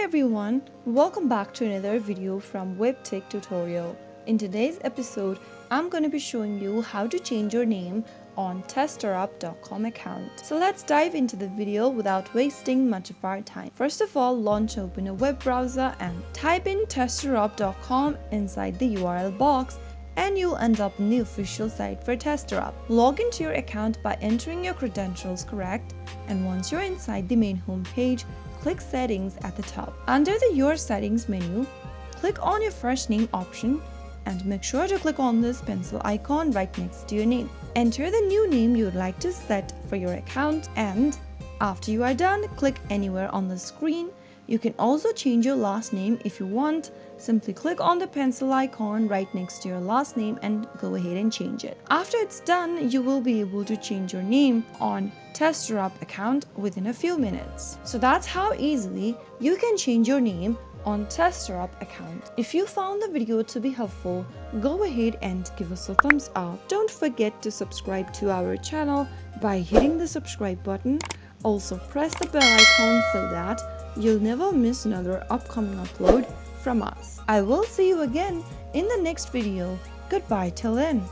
everyone, welcome back to another video from Webtech Tutorial. In today's episode, I'm going to be showing you how to change your name on TesterUp.com account. So let's dive into the video without wasting much of our time. First of all, open a web browser and type in TesterUp.com inside the URL box, and you'll end up in the official site for TesterUp. Log into your account by entering your credentials correct, and once you're inside the main home page, click Settings at the top. Under the Your Settings menu, click on your first name option and make sure to click on this pencil icon right next to your name. Enter the new name you would like to set for your account, and after you are done, click anywhere on the screen. You can also change your last name if you want. Simply click on the pencil icon right next to your last name and go ahead and change it. After it's done, you will be able to change your name on TesterUp account within a few minutes. So that's how easily you can change your name on TesterUp account. If you found the video to be helpful, go ahead and give us a thumbs up. Don't forget to subscribe to our channel by hitting the subscribe button. Also press the bell icon so that you'll never miss another upcoming upload from us. I will see you again in the next video. Goodbye till then.